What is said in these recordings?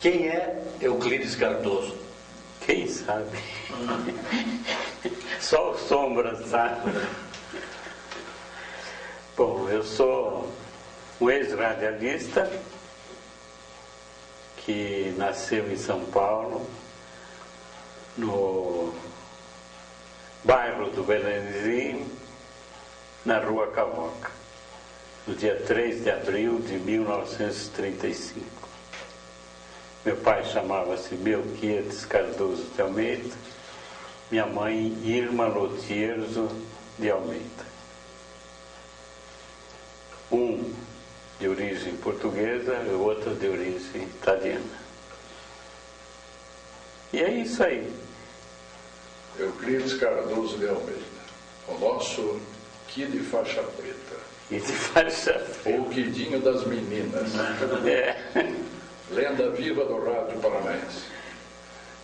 Quem é Euclides Cardoso? Quem sabe? Só o Sombra sabe. Bom, eu sou um ex-radialista que nasceu em São Paulo, no bairro do Belenzinho, na Rua Cavoca, no dia 3 de abril de 1935. Meu pai chamava-se Melquiades Cardoso de Almeida, minha mãe Irma Lotierzo de Almeida. Um de origem portuguesa e o outro de origem italiana. E é isso aí. Euclides Cardoso de Almeida, o nosso Kid de faixa preta. E de faixa preta. O Kidinho das meninas. É. Lenda viva do rádio paranaense.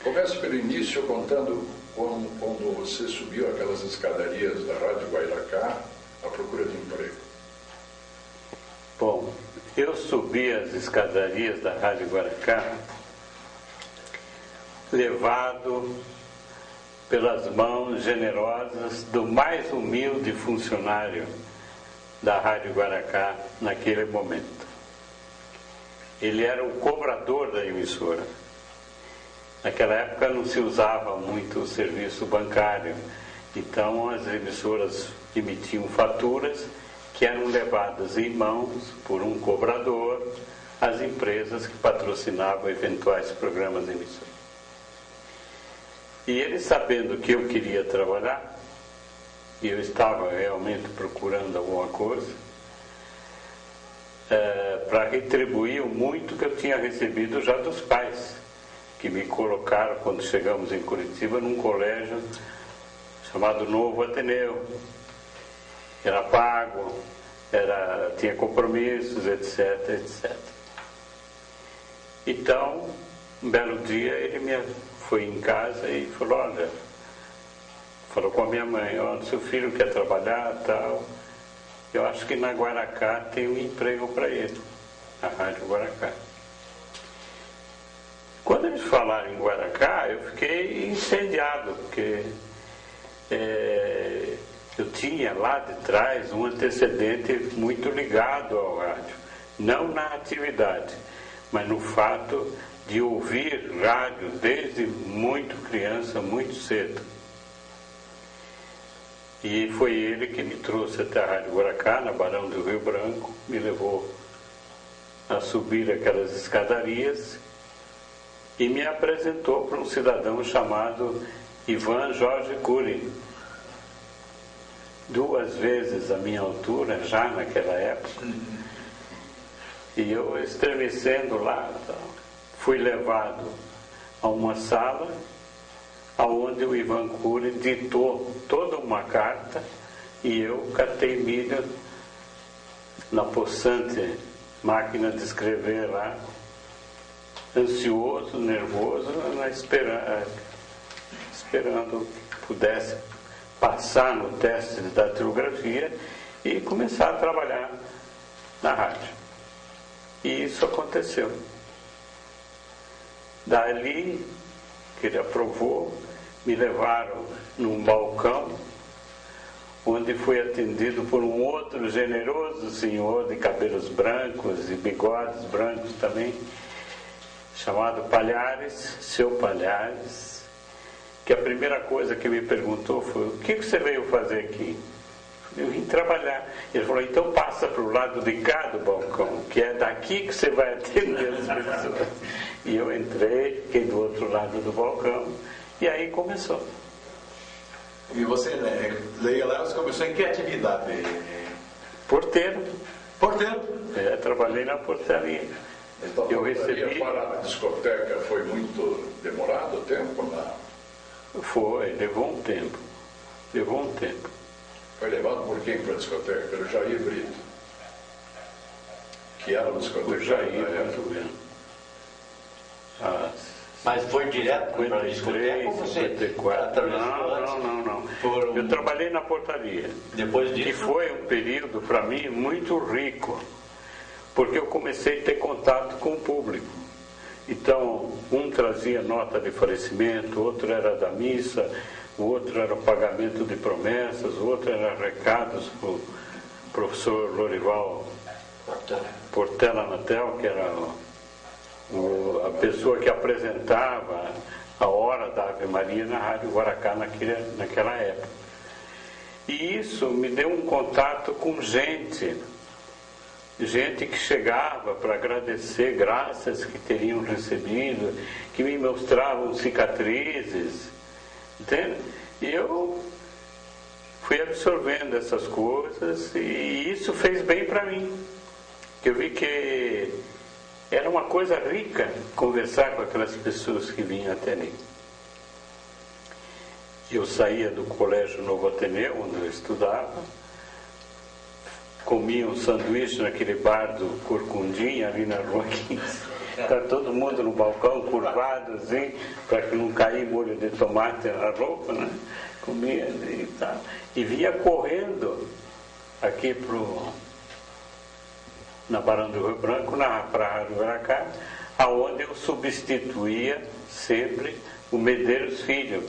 Comece pelo início contando quando você subiu aquelas escadarias da Rádio Guairacá à procura de emprego. Bom, eu subi as escadarias da Rádio Guaracá levado pelas mãos generosas do mais humilde funcionário da Rádio Guaracá naquele momento. Ele era o cobrador da emissora. Naquela época não se usava muito o serviço bancário, então as emissoras emitiam faturas que eram levadas em mãos por um cobrador às empresas que patrocinavam eventuais programas de emissão. E ele, sabendo que eu queria trabalhar, e eu estava realmente procurando alguma coisa, para retribuir o muito que eu tinha recebido já dos pais, que me colocaram, quando chegamos em Curitiba, num colégio chamado Novo Ateneu. Era pago, tinha compromissos, etc, etc. Então, um belo dia, ele foi em casa e falou com a minha mãe, seu filho quer trabalhar, tal, eu acho que na Guaracá tem um emprego para ele, na Rádio Guaracá. Quando eles falaram em Guaracá, eu fiquei incendiado, porque eu tinha lá de trás um antecedente muito ligado ao rádio, não na atividade, mas no fato de ouvir rádio desde muito criança, muito cedo. E foi ele que me trouxe até a Rádio Guaracá, na Barão do Rio Branco, me levou a subir aquelas escadarias e me apresentou para um cidadão chamado Ivan Jorge Cury, 2 vezes a minha altura, já naquela época. E eu, estremecendo lá, fui levado a uma sala onde o Ivan Cury ditou toda uma carta e eu catei milho na possante máquina de escrever lá, ansioso, nervoso, esperando que pudesse passar no teste de datilografia e começar a trabalhar na rádio. E isso aconteceu. Dali, que ele aprovou, me levaram num balcão, onde fui atendido por um outro generoso senhor de cabelos brancos e bigodes brancos também, chamado Palhares, seu Palhares, que a primeira coisa que me perguntou foi: o que você veio fazer aqui? Eu vim trabalhar. Ele falou: então passa para o lado de cá do balcão, que é daqui que você vai atender as pessoas. E eu entrei, fiquei do outro lado do balcão, e aí começou. E você, leia lá, você começou em que atividade? Porteiro. Porteiro? Trabalhei na portaria. Então, eu recebi... para a discoteca foi muito demorado o tempo? Não? Foi, levou um tempo. Foi levado por quem para a discoteca? Pelo Jair Brito, que era o discoteca. O Jair, muito bem. Mas foi direto para a discoteca ou você 54. Não. Eu trabalhei na portaria. Depois disso? E foi um período, para mim, muito rico, porque eu comecei a ter contato com o público. Então, fazia nota de falecimento, outro era da missa, o outro era o pagamento de promessas, o outro era recados para o professor Lorival Portela Natel, que era a pessoa que apresentava a hora da Ave Maria na Rádio Guaracá naquela época. E isso me deu um contato com gente que chegava para agradecer graças que teriam recebido, que me mostravam cicatrizes, entende? E eu fui absorvendo essas coisas e isso fez bem para mim. Eu vi que era uma coisa rica conversar com aquelas pessoas que vinham até mim. Eu saía do Colégio Novo Ateneu, onde eu estudava, comia um sanduíche naquele bar do Corcundinha, ali na Rua 15. Está todo mundo no balcão, curvado assim, para que não caia molho de tomate na roupa, né? Comia e tal. E vinha correndo aqui na Barão do Rio Branco, para a Rádio Guaracá, aonde eu substituía sempre o Medeiros Filho,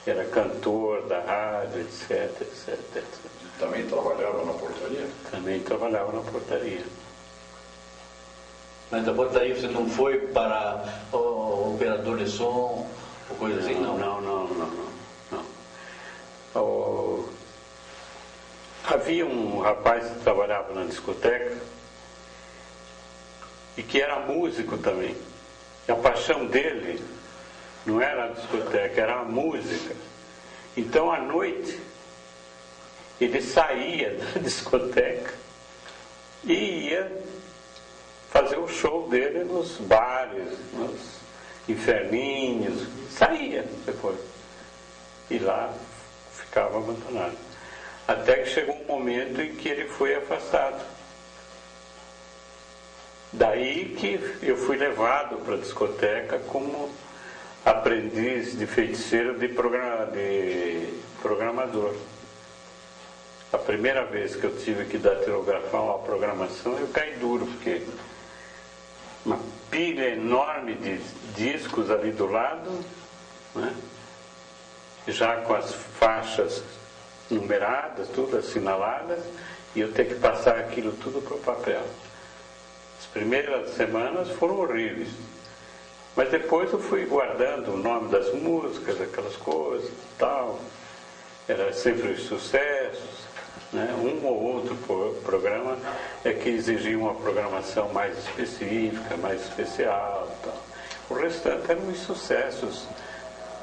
que era cantor da rádio, etc, etc, etc. Também trabalhava na portaria? Também trabalhava na portaria. Mas da portaria você não foi para o operador de som ou coisa assim, não? Não. Havia um rapaz que trabalhava na discoteca e que era músico também. E a paixão dele não era a discoteca, era a música. Então, à noite, ele saía da discoteca e ia fazer o show dele nos bares, nos inferninhos. Saía depois. E lá ficava abandonado. Até que chegou um momento em que ele foi afastado. Daí que eu fui levado para a discoteca como aprendiz de feiticeiro de programador. A primeira vez que eu tive que datilografar uma programação, eu caí duro, porque uma pilha enorme de discos ali do lado, né? Já com as faixas numeradas, tudo assinaladas, e eu ter que passar aquilo tudo para o papel. As primeiras semanas foram horríveis, mas depois eu fui guardando o nome das músicas, aquelas coisas e tal. Era sempre os sucessos, né? Um ou outro programa é que exigia uma programação mais específica, mais especial e tal. O restante eram os sucessos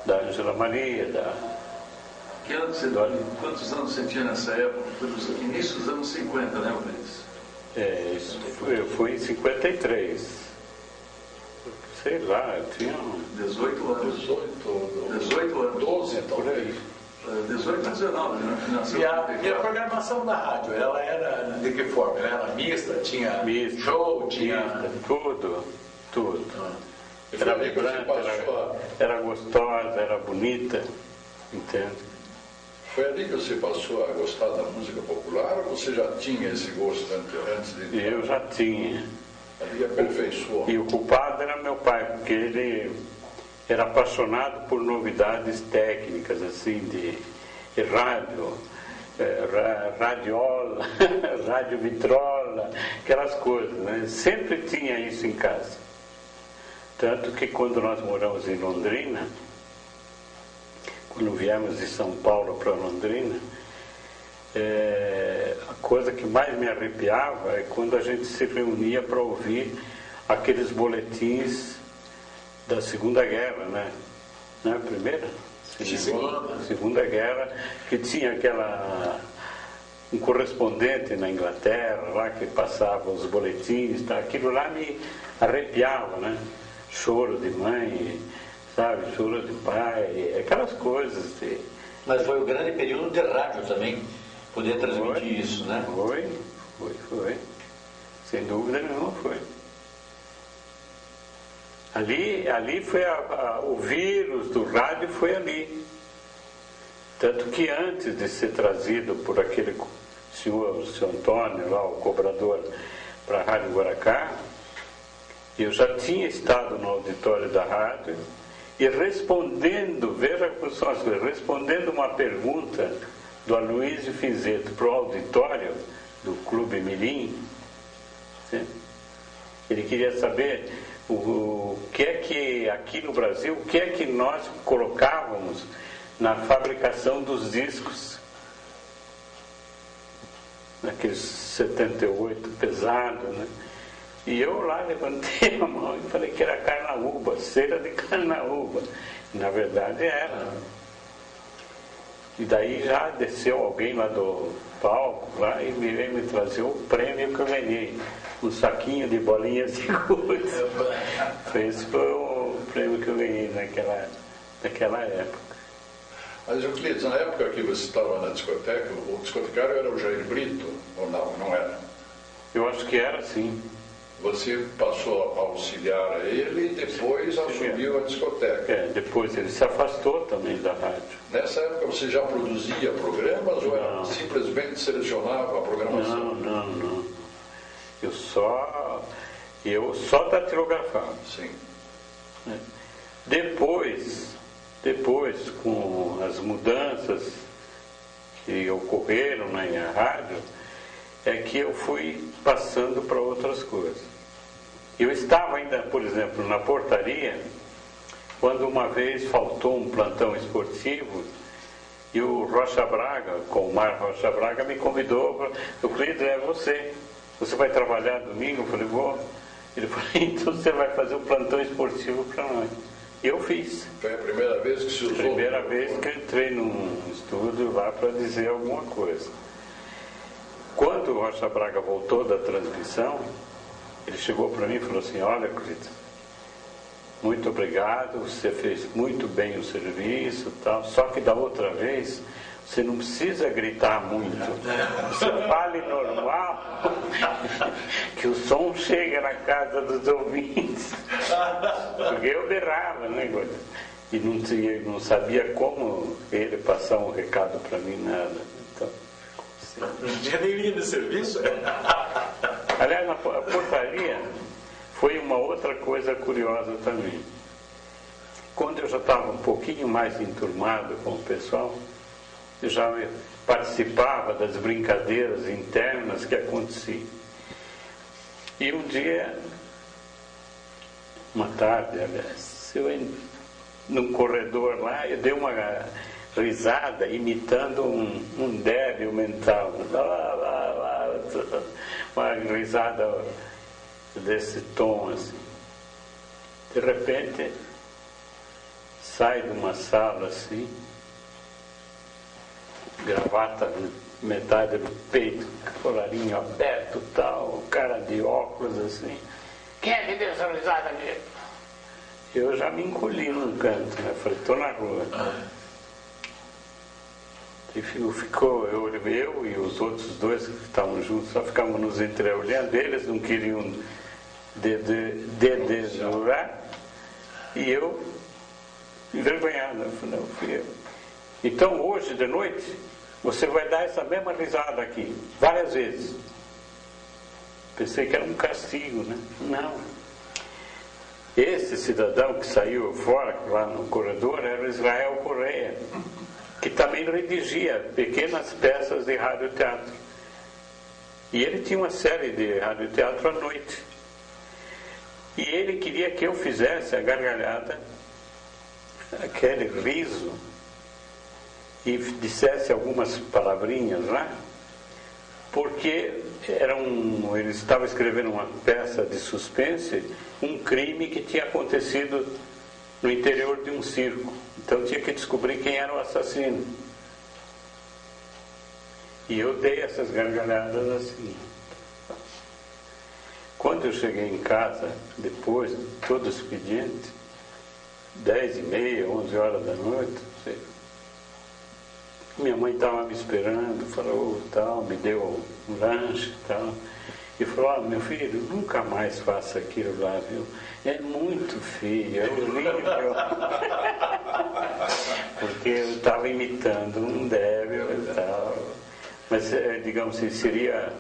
da Ângela Maria, Quantos anos você tinha nessa época? Foi nos inícios dos anos 50, né, Luiz? Isso foi em 53. Sei lá, eu tinha 18 anos. 18 anos. 12 por aí. 18 a 19, né? E a programação da rádio, ela era de que forma? Ela era mista? Tinha show? Tinha tudo. Era vibrante, era gostosa, era bonita, entende? Foi ali que você passou a gostar da música popular ou você já tinha esse gosto antes de... Eu já tinha. Ali aperfeiçoou. E o culpado era meu pai, porque ele era apaixonado por novidades técnicas, assim, de rádio, radiola, rádio vitrola, aquelas coisas, né? Sempre tinha isso em casa. Tanto que quando nós moramos em Londrina, quando viemos de São Paulo para Londrina, a coisa que mais me arrepiava é quando a gente se reunia para ouvir aqueles boletins da Segunda Guerra, né? Não é a primeira? Segunda Guerra, que tinha um correspondente na Inglaterra lá que passava os boletins, tá? Aquilo lá me arrepiava, né? Choro de mãe, sabe? Choro de pai, aquelas coisas. Mas foi o grande período de rádio também, poder transmitir isso, né? Foi. Sem dúvida nenhuma foi. Ali foi o vírus do rádio foi ali. Tanto que antes de ser trazido por aquele senhor, o senhor Antônio, lá, o cobrador, para a Rádio Guaracá, Eu já tinha estado no auditório da rádio e respondendo, veja como são as coisas, respondendo uma pergunta do Aloysio Fizeto para o auditório do Clube Mirim. Ele queria saber o que é que aqui no Brasil, o que é que nós colocávamos na fabricação dos discos, naqueles 78 pesado, né? E eu lá levantei a mão e falei que era carnaúba, cera de carnaúba. E, na verdade era. E daí já desceu alguém lá do palco lá e me veio me trazer o prêmio que eu ganhei, um saquinho de bolinhas de gude. Esse foi o prêmio que eu ganhei naquela época. Mas, Euclides, na época que você estava na discoteca, o discotecário era o Jair Brito, ou não? Não era? Eu acho que era, sim. Você passou a auxiliar a ele e depois assumiu a discoteca. Depois ele se afastou também da rádio. Nessa época você já produzia programas ou era simplesmente selecionava a programação? Não. Eu só datilografava. Sim. Depois, com as mudanças que ocorreram na rádio, é que eu fui passando para outras coisas. Eu estava ainda, por exemplo, na portaria, quando uma vez faltou um plantão esportivo e o Rocha Braga, com o Mar Rocha Braga, me convidou para... Euclides, é você vai trabalhar domingo? Eu falei, vou. Ele falou, então você vai fazer um plantão esportivo para nós. E eu fiz. Foi a primeira vez que se usou? Primeira vez que eu entrei num estúdio lá para dizer alguma coisa. Quando o Rocha Braga voltou da transmissão, ele chegou para mim e falou assim, olha, Euclides, muito obrigado, você fez muito bem o serviço, tal, só que da outra vez você não precisa gritar muito, você fale normal, que o som chega na casa dos ouvintes. Porque eu berrava, né? E não sabia como ele passar um recado para mim, nada. Então, não tinha nem linha de serviço? Aliás, a portaria foi uma outra coisa curiosa também. Quando eu já estava um pouquinho mais enturmado com o pessoal, eu já participava das brincadeiras internas que aconteciam. E um dia, uma tarde, aliás, num corredor lá, eu dei uma risada imitando um débil mental. Uma risada desse tom assim. De repente sai de uma sala assim, gravata metade do peito, colarinho aberto, tal, cara de óculos assim. Quem é que deu essa risada aqui? Eu já me encolhi num canto, né? Falei, estou na rua. E ficou eu e os outros dois que estavam juntos, só ficávamos nos entreolhando, eles não queriam desjurar, e eu, envergonhado, eu falei, não, fui eu. Então hoje de noite, você vai dar essa mesma risada aqui, várias vezes. Pensei que era um castigo, né? Não. Esse cidadão que saiu fora, lá no corredor, era o Israel Correia, que também redigia pequenas peças de radioteatro. E ele tinha uma série de radioteatro à noite. E ele queria que eu fizesse a gargalhada, aquele riso, e dissesse algumas palavrinhas lá, porque ele estava escrevendo uma peça de suspense, um crime que tinha acontecido no interior de um circo. Então tinha que descobrir quem era o assassino. E eu dei essas gargalhadas assim. Quando eu cheguei em casa, depois de todo o expediente, 10h30, 11 horas da noite, minha mãe estava me esperando, falou tal, me deu um lanche e tal. E falou, meu filho, nunca mais faça aquilo lá, viu? É muito feio, é horrível. Porque eu estava imitando um débil e tal. Mas, digamos assim, seria,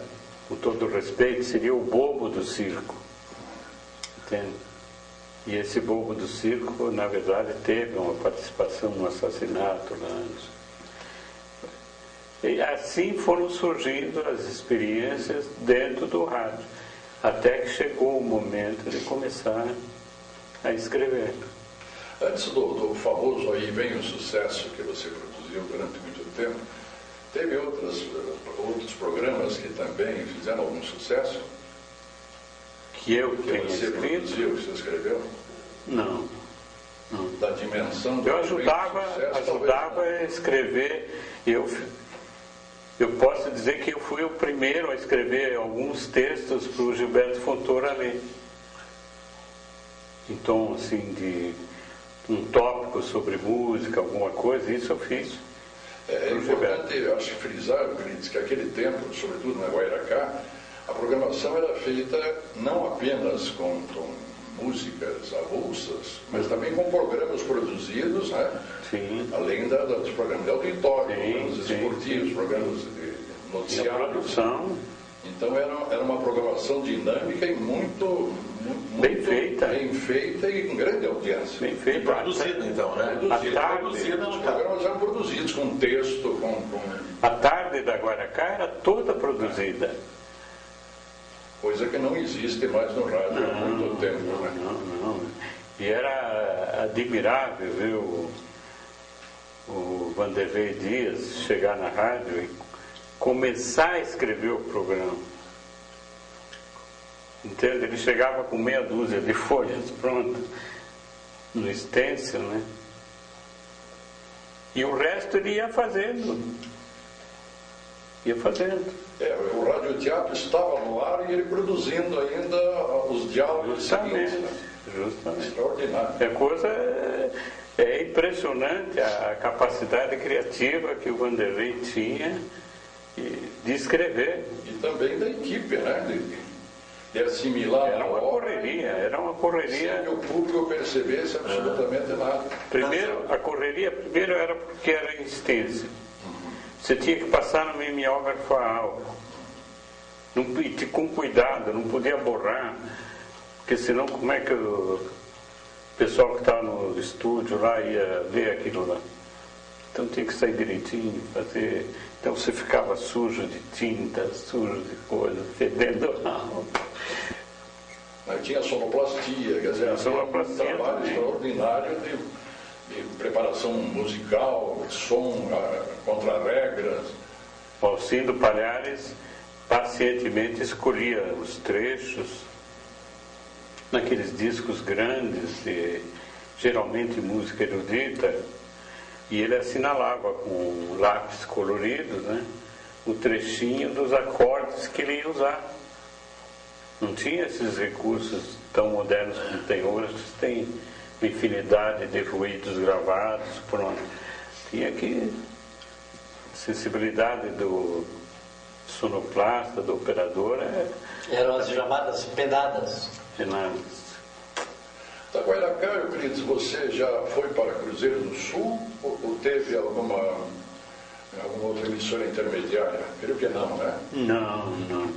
com todo respeito, seria o bobo do circo. Entende? E esse bobo do circo, na verdade, teve uma participação no assassinato lá. E assim foram surgindo as experiências dentro do rádio, até que chegou o momento de começar a escrever. Antes do famoso Aí Vem o Sucesso que você produziu durante muito tempo, teve outros programas que também fizeram algum sucesso? Que eu tenha você escrito? produziu, que você escreveu? Não. Da dimensão do Eu Aí Vem o Sucesso, ajudava a escrever. Eu posso dizer que eu fui o primeiro a escrever alguns textos para o Gilberto Fontoura ler. Então, assim, de um tópico sobre música, alguma coisa, isso eu fiz. É importante, eu acho, frisar, que aquele tempo, sobretudo na Guairacá, a programação era feita não apenas com músicas avulsas, mas também com programas produzidos, né? Sim. Além dos programas de auditório, Sim, programas sim, esportivos, sim. programas de noticiários. Produção. Então era uma programação dinâmica e muito Bem feita. bem feita e com grande audiência. Bem feita. E produzida, então, né? Produzida. À tarde. Produzida, Os no caso. programas eram produzidos com texto, A tarde da Guaracá era toda produzida. coisa que não existe mais no rádio há muito tempo. Né? Não. E era admirável ver o Vanderlei Dias chegar na rádio e começar a escrever o programa. Entende? Ele chegava com meia dúzia de folhas prontas no stencil, né? E o resto ele ia fazendo. O radioteatro estava no ar e ele produzindo ainda os diálogos seguintes. Né? Justamente. Extraordinário. É impressionante a capacidade criativa que o Vanderlei tinha de escrever. E também da equipe, né? De assimilar Era uma a obra correria. sem que o público percebesse absolutamente nada. A correria era porque era extensa. Você tinha que passar no mimeógrafo a álcool. Com cuidado, não podia borrar, porque senão como é que o pessoal que estava no estúdio lá ia ver aquilo lá? Então tinha que sair direitinho, fazer. Então você ficava sujo de tinta, sujo de coisa, fedendo álcool. Mas tinha sonoplastia, quer dizer, um trabalho extraordinário de preparação musical, som, contra-regras. O Alcindo Palhares pacientemente escolhia os trechos naqueles discos grandes, geralmente música erudita, e ele assinalava com lápis colorido, né, o trechinho dos acordes que ele ia usar. Não tinha esses recursos tão modernos como tem hoje, tem uma infinidade de ruídos gravados, pronto. Tinha que sensibilidade do sonoplasta, do operador, Eram as chamadas penadas. Da Guairacá, Euclides, você já foi para Cruzeiro do Sul ou teve alguma outra emissora intermediária? Creio que não, né? Não.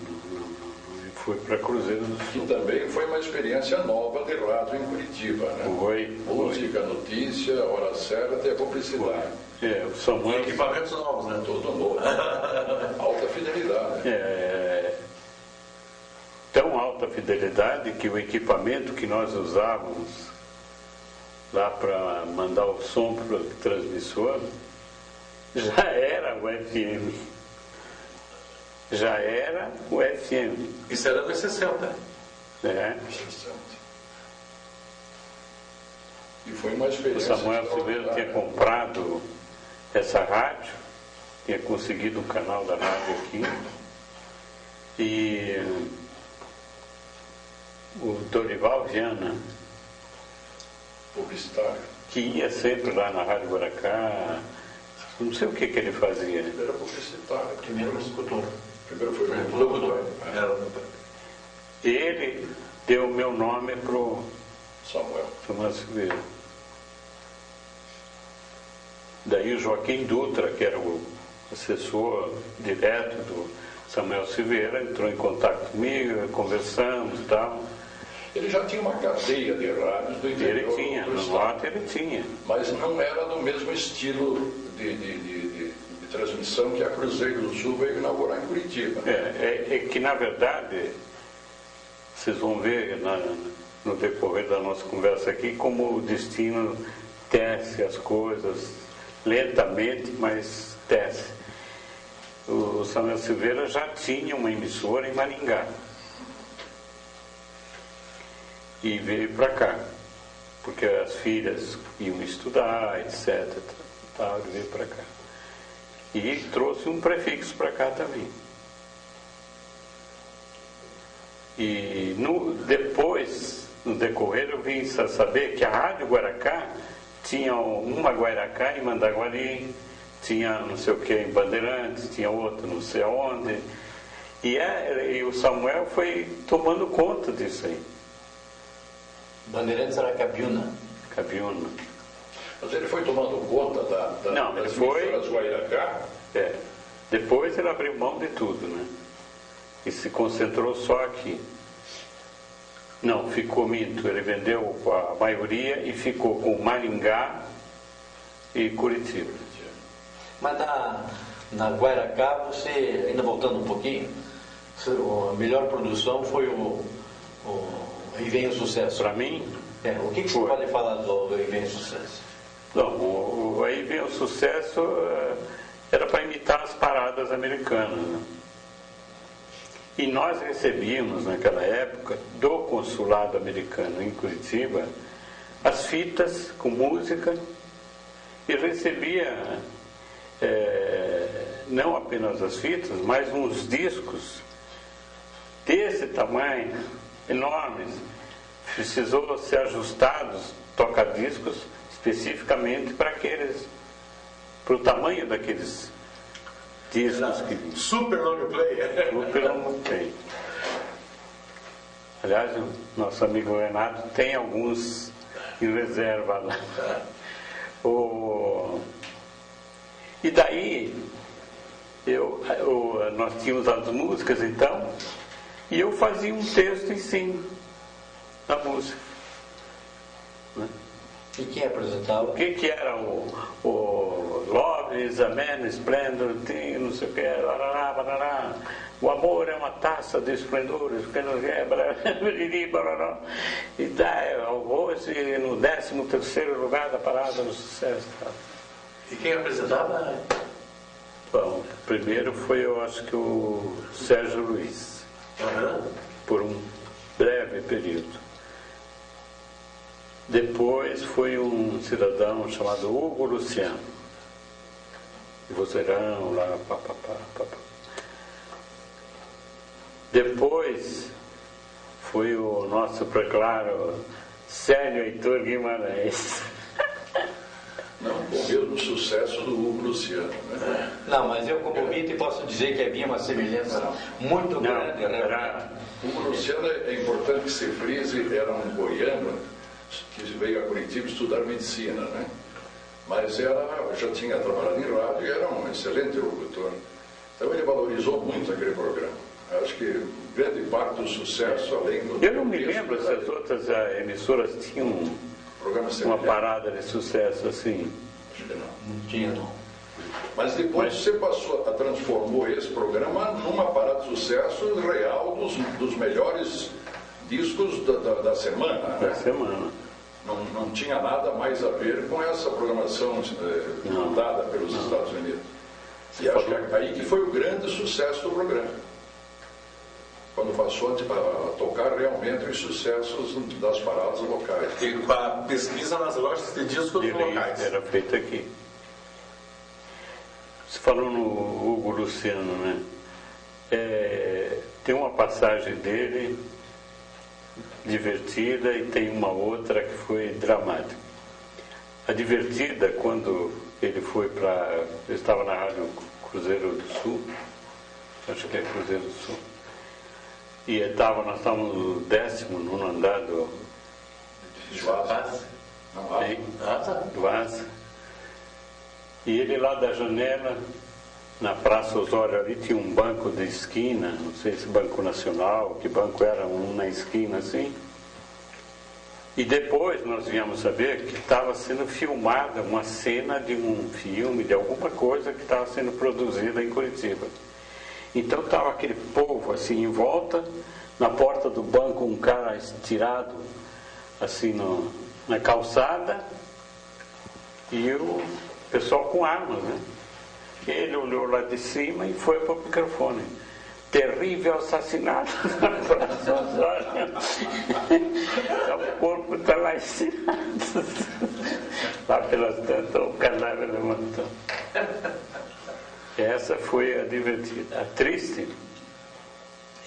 Fui para Cruzeiro do Sul. E também foi uma experiência nova de rádio em Curitiba, né? Foi. Música, notícia, hora certa e a publicidade. O Samuel... Equipamentos novos, né? Todo novo. Alta fidelidade. Tão alta fidelidade que o equipamento que nós usávamos lá para mandar o som para o transmissor já era o FM. Isso era nos 60. E foi uma O experiência. Samuel Silveira tinha comprado essa rádio, tinha conseguido um canal da rádio aqui, e o Dorival Viana, publicitário. que ia sempre lá na Rádio Guaracá, não sei o que ele fazia. Ele era publicitário. Primeiro locutor. Primeiro foi Locutor. Ele deu o meu nome para o Samuel Silveira. Daí o Joaquim Dutra, que era o assessor direto do Samuel Silveira, entrou em contato comigo, conversamos e tal. Ele já tinha uma cadeia de rádios do interior. Ele tinha, no norte ele tinha. Mas não era do mesmo estilo de transmissão que a Cruzeiro do Sul veio inaugurar em Curitiba. É que, na verdade, vocês vão ver no decorrer da nossa conversa aqui como o destino tece as coisas lentamente, mas tece. O Samuel Silveira já tinha uma emissora em Maringá e veio para cá, porque as filhas iam estudar, etc. Ele veio para cá e trouxe um prefixo para cá também. E depois, no decorrer, eu vim saber que a Rádio Guaracá tinha uma Guaracá em Mandaguari, tinha não sei o que em Bandeirantes, tinha outra não sei aonde. E o Samuel foi tomando conta disso aí. Bandeirantes era Cabiúna. Cabiúna. Mas ele foi tomando conta das emissoras Guairacá? Depois ele abriu mão de tudo, né? E se concentrou só aqui. Não, ficou minto. Ele vendeu a maioria e ficou com Maringá e Curitiba. Mas na Guairacá, você, ainda voltando um pouquinho, a melhor produção foi o Aí Vem o Sucesso. Para mim? O que você pode falar do Aí Vem o Sucesso? Não, o Aí Vem o Sucesso era para imitar as paradas americanas, né? E nós recebíamos naquela época do consulado americano em Curitiba as fitas com música e recebia não apenas as fitas, mas uns discos desse tamanho, enormes. Precisou ser ajustados, toca-discos, especificamente para o tamanho daqueles discos que vinham. Super long play. Super long play. Aliás, o nosso amigo Renato tem alguns em reserva lá. E daí, nós tínhamos as músicas então, e eu fazia um texto em cima da música. Né? E quem apresentava? O que era o Love is a Man Splendor, não sei o que, larará, barará. O amor é uma taça de esplendores, que não é, barará. E daí, hoje no 13º lugar da parada do sucesso. E quem apresentava? Bom, primeiro foi, eu acho que o Sérgio Luiz, por um breve período. Depois foi um cidadão chamado Hugo Luciano, de Vozeirão, lá, papapá. Depois foi o nosso preclaro Célio Heitor Guimarães. Não, com o mesmo sucesso do Hugo Luciano, né? Não, mas eu como ouvinte posso dizer que havia uma semelhança muito grande. O Hugo Luciano, é importante que se frise, era um goiano que veio a Curitiba estudar medicina, né? Mas já tinha trabalhado em rádio e era um excelente locutor. Então ele valorizou muito aquele programa. Acho que grande parte do sucesso, além do... Eu não me lembro se as outras emissoras tinham uma parada de sucesso assim. Acho que não. Não tinha, não. Mas depois você transformou esse programa numa parada de sucesso real dos melhores discos da semana. Da semana. Não tinha nada mais a ver com essa programação mandada pelos Estados Unidos. E acho que é aí que foi o grande sucesso do programa. Quando passou a tocar realmente os sucessos das paradas locais. E com a pesquisa nas lojas de discos locais. Era feito aqui. Você falou no Hugo Luciano, né? Tem uma passagem dele divertida e tem uma outra que foi dramática. A divertida, quando ele foi eu estava na Rádio Cruzeiro do Sul, acho que é Cruzeiro do Sul, e nós estávamos no 19º andar do Vaz, e ele lá da janela, na Praça Osório ali, tinha um banco de esquina, não sei se Banco Nacional, que banco era, um na esquina assim, E depois nós viemos saber que estava sendo filmada uma cena de um filme, de alguma coisa que estava sendo produzida em Curitiba. Então estava aquele povo assim em volta, na porta do banco um cara estirado assim na calçada e o pessoal com armas, né? Ele olhou lá de cima e foi para o microfone. Terrível assassinato. O corpo está lá estirado. Lá pelas tantas, o cadáver levantou. Essa foi a divertida. A triste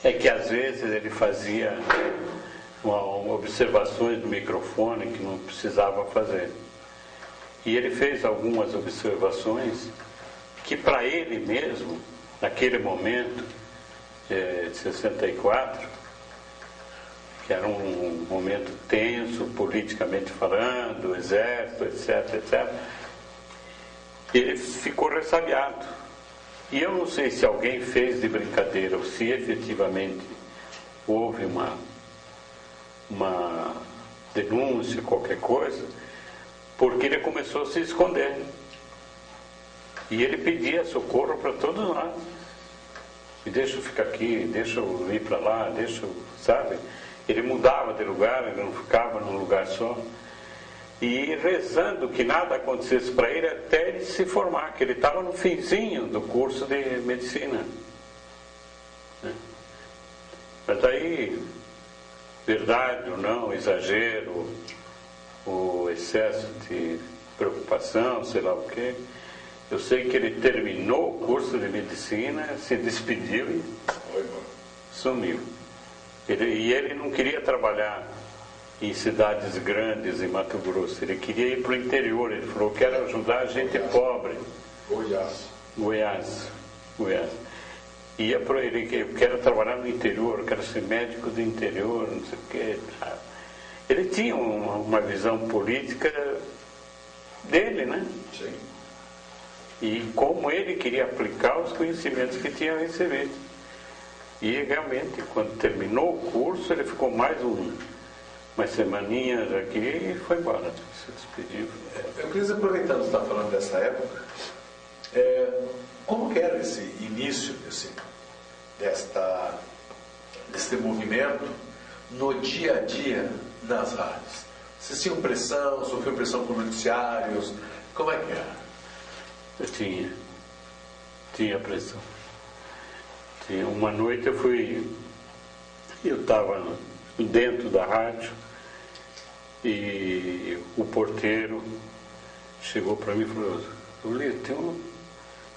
é que às vezes ele fazia observações do microfone que não precisava fazer. E ele fez algumas observações que para ele mesmo, naquele momento de 64, que era um momento tenso, politicamente falando, exército, etc, etc, ele ficou ressabiado. E eu não sei se alguém fez de brincadeira ou se efetivamente houve uma denúncia, qualquer coisa, porque ele começou a se esconder. E ele pedia socorro para todos nós. Me deixa eu ficar aqui, deixa eu ir para lá, deixa eu, sabe? Ele mudava de lugar, ele não ficava num lugar só. E rezando que nada acontecesse para ele até ele se formar, que ele estava no finzinho do curso de medicina. Mas aí, verdade ou não, exagero, o excesso de preocupação, sei lá o quê, eu sei que ele terminou o curso de medicina, se despediu e sumiu. E ele não queria trabalhar em cidades grandes em Mato Grosso, ele queria ir para o interior. Ele falou: quero ajudar a gente pobre. Goiás. Ia para ele, eu quero trabalhar no interior, quero ser médico do interior, não sei o quê. Ele tinha uma visão política dele, né? Sim. E como ele queria aplicar os conhecimentos que tinha recebido. E realmente, quando terminou o curso, ele ficou mais umas semaninhas aqui e foi embora, se despediu. Eu queria, aproveitando que você está falando dessa época, como que era esse início desse movimento no dia a dia das rádios? Vocês tinham pressão, sofriam pressão por noticiários? Como é que era? Eu tinha pressão. Uma noite eu estava dentro da rádio e o porteiro chegou para mim e falou: Ulito,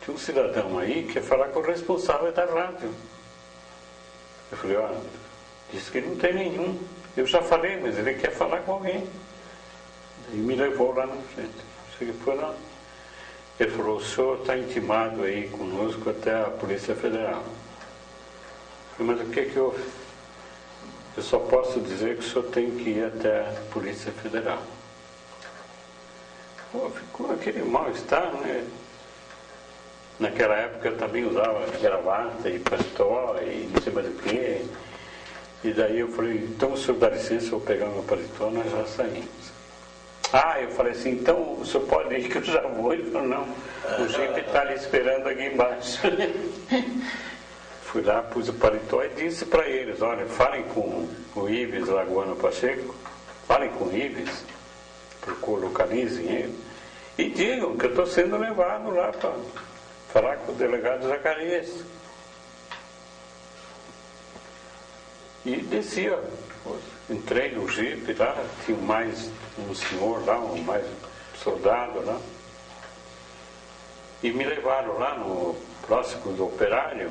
tem um cidadão aí que quer falar com o responsável da rádio. Eu falei: disse que não tem nenhum. Eu já falei, mas ele quer falar com alguém. E me levou lá na frente. Cheguei por lá. Ele falou: o senhor está intimado aí conosco até a Polícia Federal. Eu falei: mas o que houve? Eu só posso dizer que o senhor tem que ir até a Polícia Federal. Ficou aquele mal-estar, né? Naquela época eu também usava gravata e paletó e não sei mais o quê. E daí eu falei: então o senhor dá licença, eu vou pegar meu paletó, nós já saímos. Eu falei assim: então o senhor pode ir que eu já vou? Ele falou: não, o Jeep está ali esperando aqui embaixo. Fui lá, pus o paletó e disse para eles: olha, falem com o Ives Lagoano Pacheco, falem com o Ives, localizem ele, e digam que eu estou sendo levado lá para falar com o delegado Zacarias. E desci, entrei no Jeep lá, tinha mais um senhor lá, mais soldado lá, e me levaram lá no próximo do Operário,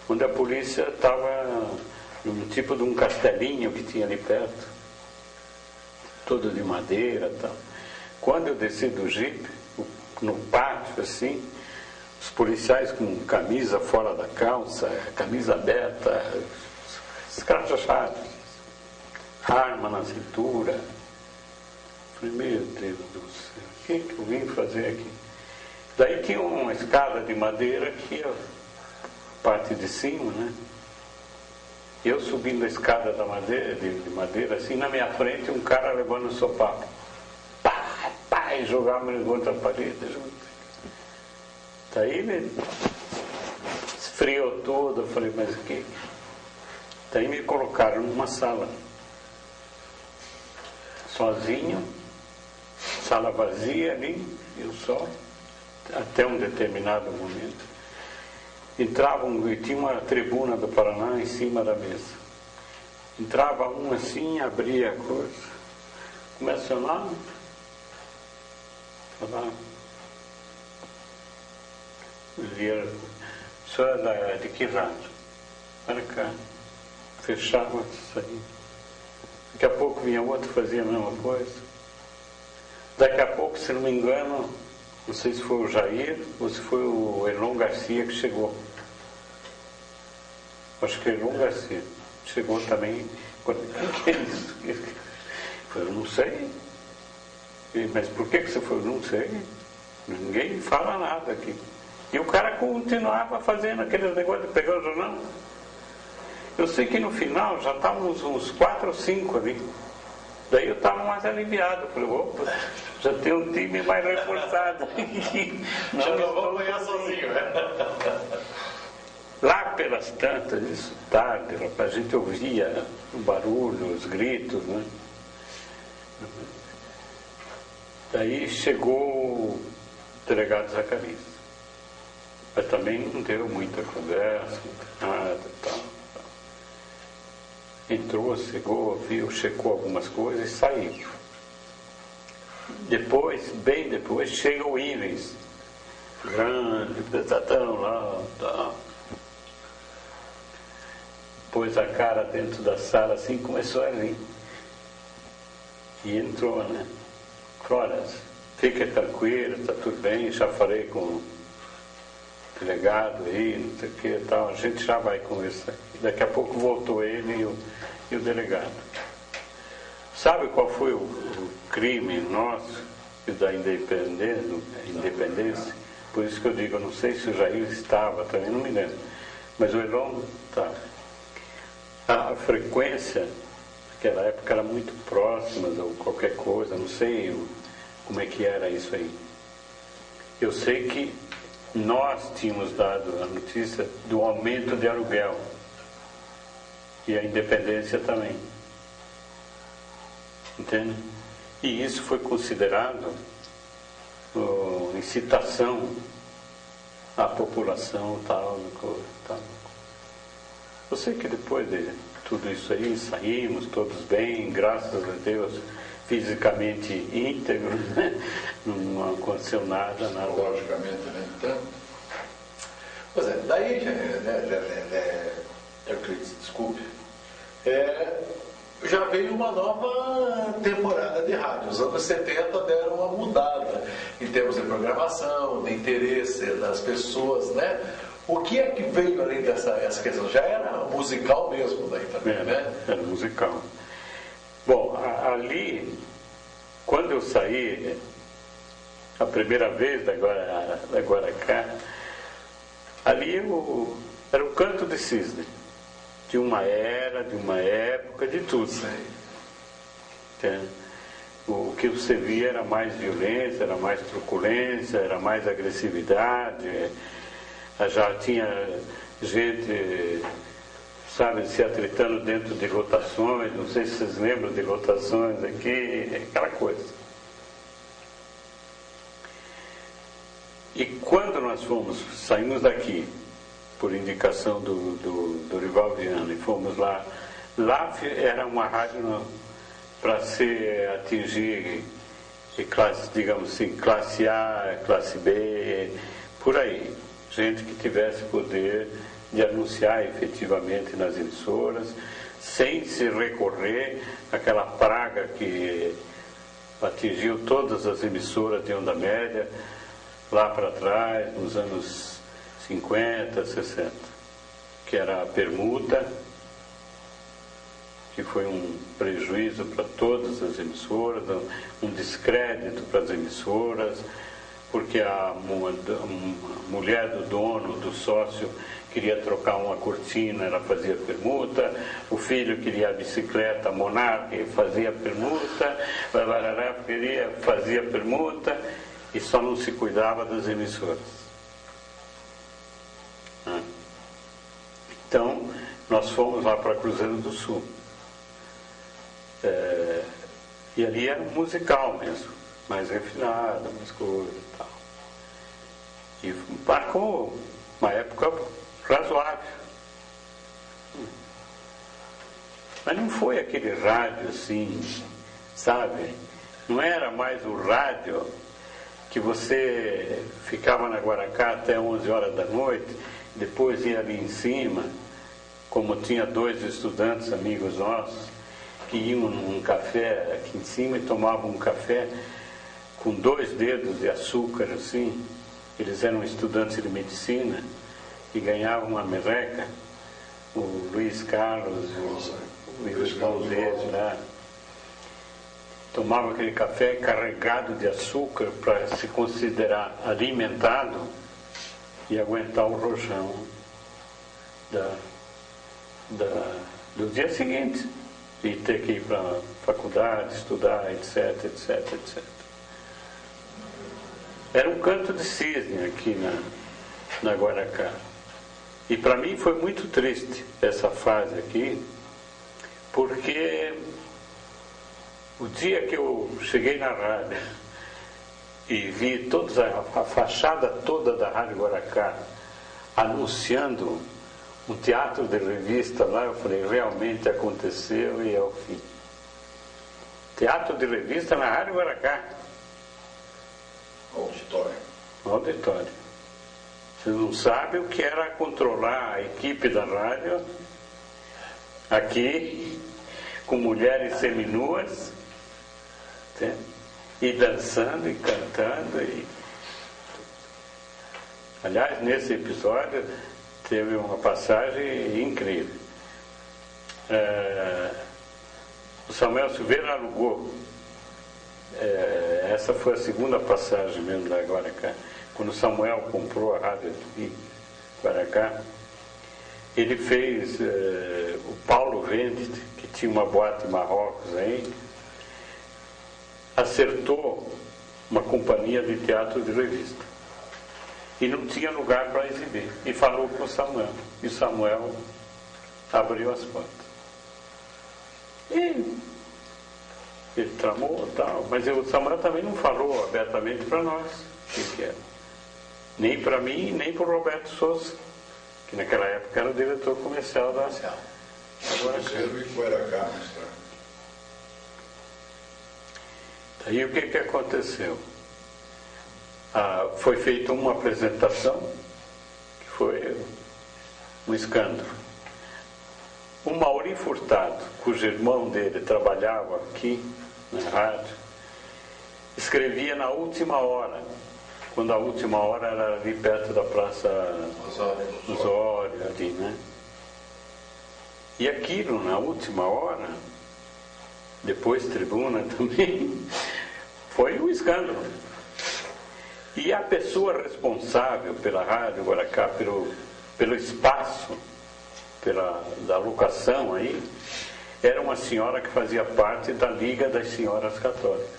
onde a polícia estava num tipo de um castelinho que tinha ali perto, todo de madeira e tal. Quando eu desci do Jeep, no pátio assim, os policiais com camisa fora da calça, camisa aberta, escrachachados, arma na cintura. Falei: meu Deus do céu, o que eu vim fazer aqui? Daí tinha uma escada de madeira aqui, ó, parte de cima, né? Eu subindo a escada da madeira, de madeira, assim, na minha frente, um cara levando um sopapo. Pá, pá, e jogava ele contra a parede. Daí ele esfriou todo, eu falei, mas o que? Daí me colocaram numa sala, sozinho, sala vazia ali, eu só, até um determinado momento. Entravam, e tinha uma tribuna do Paraná em cima da mesa. Entrava um assim, abria a coisa. Como é seu nome? Falava. Dizia, o senhor é de que rádio? Para cá. Fechava isso aí. Daqui a pouco vinha outro, fazia a mesma coisa. Daqui a pouco, se não me engano, não sei se foi o Jair ou se foi o Elon Garcia que chegou. Acho que Elon Garcia chegou também. O que é isso? Eu não sei. Mas por que você foi? Eu não sei. Ninguém fala nada aqui. E o cara continuava fazendo aquele negócio de pegar o jornal. Eu sei que no final já estávamos uns 4 ou 5 ali. Daí eu estava mais aliviado. Falei, opa, já tem um time mais reforçado. Já não vou apanhar sozinho, né? Lá pelas tantas, isso tarde, rapaz, a gente ouvia o barulho, os gritos, né? Daí chegou o delegado Zacarias. Mas também não deu muita conversa, nada e tal. Entrou, chegou, viu, checou algumas coisas e saiu. Depois, bem depois, chega o Ivens, grande, pesadão lá, tal. Pôs a cara dentro da sala assim, começou a rir. E entrou, né? Olha, fica tranquilo, está tudo bem, já falei com o delegado aí, não sei o que e tal, a gente já vai conversar. Daqui a pouco voltou ele e o delegado. Sabe qual foi o crime nosso e da independência? Por isso que eu digo, eu não sei se o Jair estava, também não me lembro, mas o Elon estava. A frequência, naquela época, era muito próxima ou qualquer coisa, não sei como é que era isso aí. Eu sei que nós tínhamos dado a notícia do aumento de aluguel e a independência também. Entende? E isso foi considerado incitação à população, tal. Eu sei que depois de tudo isso aí, saímos todos bem, graças a Deus, fisicamente íntegros, né? Não aconteceu nada. Logicamente, nem tanto. Pois é, daí, Euclides, desculpe, já veio uma nova temporada de rádio. Os anos 70 deram uma mudada em termos de programação, de interesse das pessoas, né? O que é que veio além essa questão? Já era musical mesmo daí também, né? Era musical. Bom, ali, quando eu saí, a primeira vez da Guaracá, ali era o canto de cisne. De uma era, de uma época, de tudo. O que você via era mais violência, era mais truculência, era mais agressividade. Já tinha gente, sabe, se atritando dentro de votações, não sei se vocês lembram de votações aqui, aquela coisa. E quando nós saímos daqui, por indicação do Dorival Viana, e fomos lá era uma rádio para se atingir classe, digamos assim, classe A, classe B, por aí. Gente que tivesse poder de anunciar efetivamente nas emissoras, sem se recorrer àquela praga que atingiu todas as emissoras de onda média, lá para trás, nos anos 50, 60, que era a permuta, que foi um prejuízo para todas as emissoras, um descrédito para as emissoras, porque a mulher do dono, do sócio, queria trocar uma cortina, ela fazia permuta, o filho queria a bicicleta Monarch, fazia permuta, fazia permuta, e só não se cuidava das emissoras. Então, nós fomos lá para Cruzeiro do Sul. E ali era um musical mesmo, mais refinado, mais coisa e tal. E marcou uma época razoável. Mas não foi aquele rádio assim, sabe? Não era mais o rádio que você ficava na Guaracá até 11 horas da noite, depois ia ali em cima, como tinha 2 estudantes amigos nossos, que iam num café aqui em cima e tomavam um café com 2 dedos de açúcar assim. Eles eram estudantes de medicina e ganhavam uma merreca, o Luiz Carlos e os irmãos deles lá. Tomava aquele café carregado de açúcar para se considerar alimentado e aguentar o rojão do dia seguinte e ter que ir para a faculdade, estudar, etc, etc, etc. Era um canto de cisne aqui na Guaracá. E para mim foi muito triste essa fase aqui, porque o dia que eu cheguei na rádio e vi a fachada toda da Rádio Guaracá anunciando um teatro de revista lá, eu falei, realmente aconteceu e é o fim. Teatro de revista na Rádio Guaracá. Auditório. Você não sabe o que era controlar a equipe da rádio aqui, com mulheres seminuas, e dançando e cantando. Aliás, nesse episódio teve uma passagem incrível. O Samuel Silveira alugou. Essa foi a segunda passagem mesmo da Guaracá. Quando o Samuel comprou a rádio de Guaracá, ele fez o Paulo Vendt, que tinha uma boate em Marrocos aí, acertou uma companhia de teatro de revista. E não tinha lugar para exibir. E falou com o Samuel. E o Samuel abriu as portas. E ele tramou e tal. Mas o Samuel também não falou abertamente para nós o que era. Nem para mim, nem para o Roberto Souza, que naquela época era o diretor comercial da Cruzeiro e Guaracá. Aí o que aconteceu? Foi feita uma apresentação que foi um escândalo. O Mauri Furtado, cujo irmão dele trabalhava aqui na rádio, escrevia na última hora, quando a última hora era ali perto da Praça Osório, ali, né? E aquilo, na última hora, depois tribuna também, foi um escândalo. E a pessoa responsável pela Rádio Guaracá, pelo espaço, da locação aí, era uma senhora que fazia parte da Liga das Senhoras Católicas.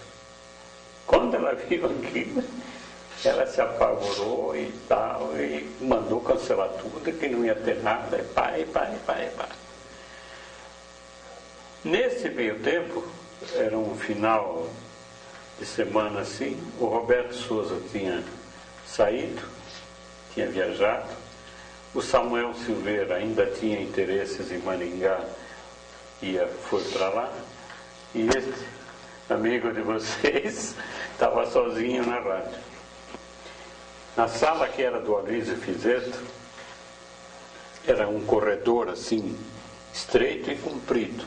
Quando ela viu aquilo, ela se apavorou e tal, e mandou cancelar tudo, que não ia ter nada, e pai. Nesse meio tempo, era um final de semana assim, o Roberto Souza tinha saído, tinha viajado, o Samuel Silveira ainda tinha interesses em Maringá, foi para lá, e esse amigo de vocês estava sozinho na rádio. Na sala que era do Aloysio Fizeto, era um corredor assim, estreito e comprido.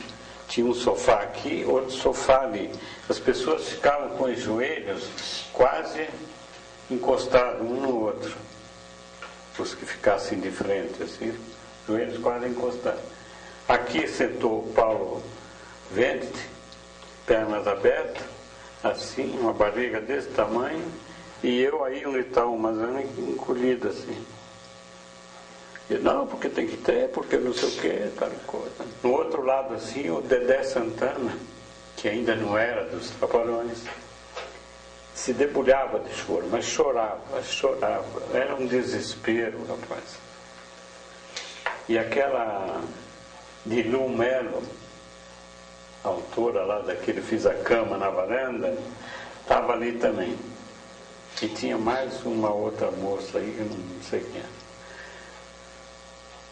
Tinha um sofá aqui, outro sofá ali. As pessoas ficavam com os joelhos quase encostados um no outro. Os que ficassem de frente, assim, joelhos quase encostados. Aqui sentou o Paulo Vendt, pernas abertas, assim, uma barriga desse tamanho, E eu aí onde está o Mazano encolhido assim. E, não, porque tem que ter, porque não sei o que, tal coisa. No outro lado assim, o Dedé Santana, que ainda não era dos Trapalhões, se debulhava de choro, mas chorava. Era um desespero, rapaz. E aquela Dilu Melo, a autora lá daquele Fiz a Cama na Varanda, estava ali também. E tinha mais uma outra moça aí, que não sei quem é.